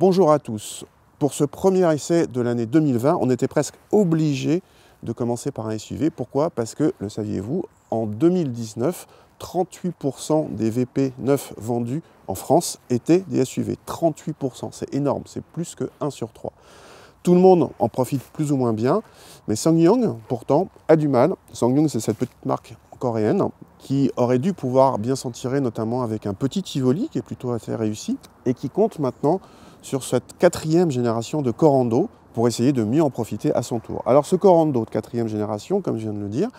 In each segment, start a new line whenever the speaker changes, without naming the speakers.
Bonjour à tous. Pour ce premier essai de l'année 2020, on était presque obligé de commencer par un SUV. Pourquoi? Parce que, le saviez-vous, en 2019, 38% des VP neufs vendus en France étaient des SUV. 38%, c'est énorme, c'est plus que 1 sur 3. Tout le monde en profite plus ou moins bien, mais SsangYong, pourtant, a du mal. SsangYong, c'est cette petite marque coréenne qui aurait dû pouvoir bien s'en tirer, notamment avec un petit Tivoli qui est plutôt assez réussi, et qui compte maintenant sur cette 4e génération de Corando pour essayer de mieux en profiter à son tour. Alors ce Corando de 4e génération, comme je viens de le dire,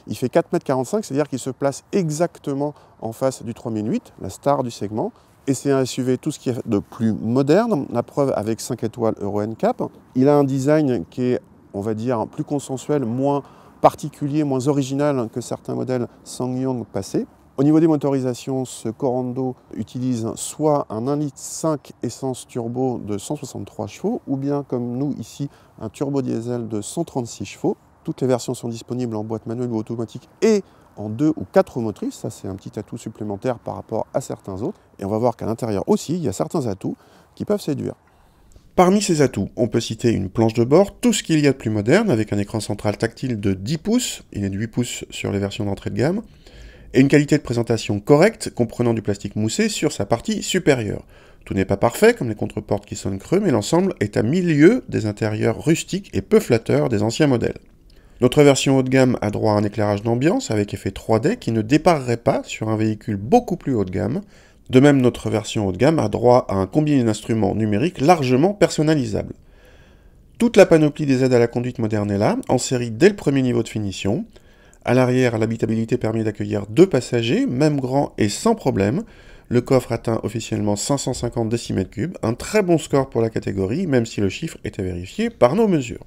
il fait 4,45 m, c'est-à-dire qu'il se place exactement en face du 3008, la star du segment. Et c'est un SUV tout ce qui est de plus moderne, la preuve avec 5 étoiles Euro NCAP. Il a un design qui est, on va dire, plus consensuel, moins particulier, moins original que certains modèles SsangYong passés. Au niveau des motorisations, ce Corando utilise soit un 1,5 litre essence turbo de 163 chevaux, ou bien, comme nous ici, un turbo diesel de 136 chevaux. Toutes les versions sont disponibles en boîte manuelle ou automatique et en 2 ou 4 roues motrices. Ça, c'est un petit atout supplémentaire par rapport à certains autres. Et on va voir qu'à l'intérieur aussi, il y a certains atouts qui peuvent séduire. Parmi ces atouts, on peut citer une planche de bord, tout ce qu'il y a de plus moderne, avec un écran central tactile de 10 pouces, il est de 8 pouces sur les versions d'entrée de gamme, et une qualité de présentation correcte, comprenant du plastique moussé sur sa partie supérieure. Tout n'est pas parfait, comme les contreportes qui sonnent creux, mais l'ensemble est à milieu des intérieurs rustiques et peu flatteurs des anciens modèles. Notre version haut de gamme a droit à un éclairage d'ambiance avec effet 3D qui ne déparerait pas sur un véhicule beaucoup plus haut de gamme. De même, notre version haut de gamme a droit à un combiné d'instruments numériques largement personnalisable. Toute la panoplie des aides à la conduite moderne est là, en série dès le premier niveau de finition. À l'arrière, l'habitabilité permet d'accueillir 2 passagers, même grand et sans problème. Le coffre atteint officiellement 550 décimètres cubes, un très bon score pour la catégorie, même si le chiffre était vérifié par nos mesures.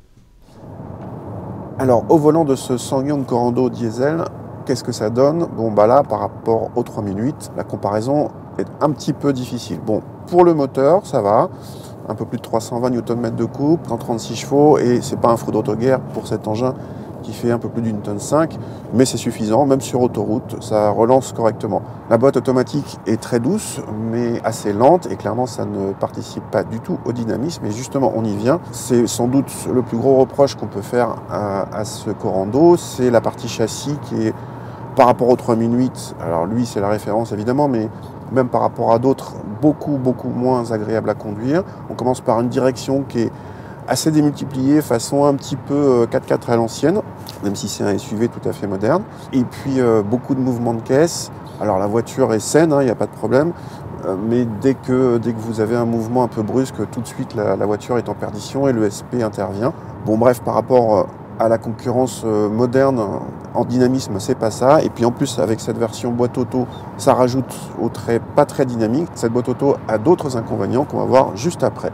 Alors, au volant de ce SsangYong Corando diesel, qu'est-ce que ça donne? Bon, bah là, par rapport au 3008, la comparaison est un petit peu difficile. Bon, pour le moteur, ça va. Un peu plus de 320 Nm de couple, 136 chevaux, et c'est pas un fou d'autoguerre pour cet engin qui fait un peu plus d'1,5 tonne, mais c'est suffisant, même sur autoroute, ça relance correctement. La boîte automatique est très douce, mais assez lente, et clairement ça ne participe pas du tout au dynamisme, et justement on y vient. C'est sans doute le plus gros reproche qu'on peut faire à ce Corando, c'est la partie châssis qui est, par rapport au 3008, alors lui c'est la référence évidemment, mais même par rapport à d'autres, beaucoup moins agréable à conduire. On commence par une direction qui est assez démultiplié, façon un petit peu 4x4 à l'ancienne, même si c'est un SUV tout à fait moderne. Et puis beaucoup de mouvements de caisse. Alors la voiture est saine, il n'y a pas de problème, mais dès que vous avez un mouvement un peu brusque, tout de suite la voiture est en perdition et le SP intervient. Bon bref, par rapport à la concurrence moderne, en dynamisme, c'est pas ça. Et puis en plus, avec cette version boîte auto, ça rajoute au trait pas très dynamique. Cette boîte auto a d'autres inconvénients qu'on va voir juste après.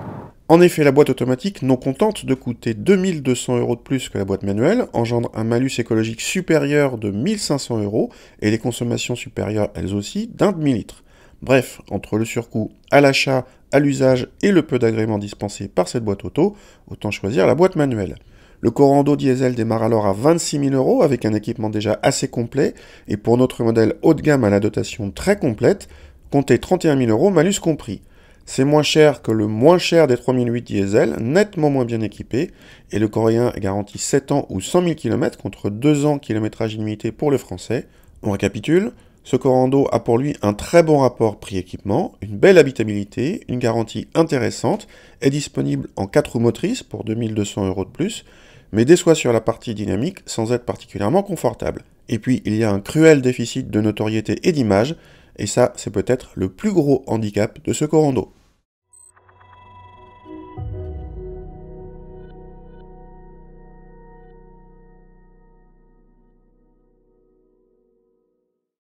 En effet, la boîte automatique, non contente de coûter 2200 € de plus que la boîte manuelle, engendre un malus écologique supérieur de 1500 € et les consommations supérieures, elles aussi, d'un demi-litre. Bref, entre le surcoût à l'achat, à l'usage et le peu d'agréments dispensés par cette boîte auto, autant choisir la boîte manuelle. Le Corando diesel démarre alors à 26 000 € avec un équipement déjà assez complet, et pour notre modèle haut de gamme à la dotation très complète, comptez 31 000 € malus compris. C'est moins cher que le moins cher des 3008 diesel, nettement moins bien équipé, et le coréen est garanti 7 ans ou 100 000 km contre 2 ans kilométrage illimité pour le français. On récapitule, ce Corando a pour lui un très bon rapport prix-équipement, une belle habitabilité, une garantie intéressante, est disponible en 4 roues motrices pour 2200 € de plus, mais déçoit sur la partie dynamique sans être particulièrement confortable. Et puis il y a un cruel déficit de notoriété et d'image, et ça, c'est peut-être le plus gros handicap de ce Corando.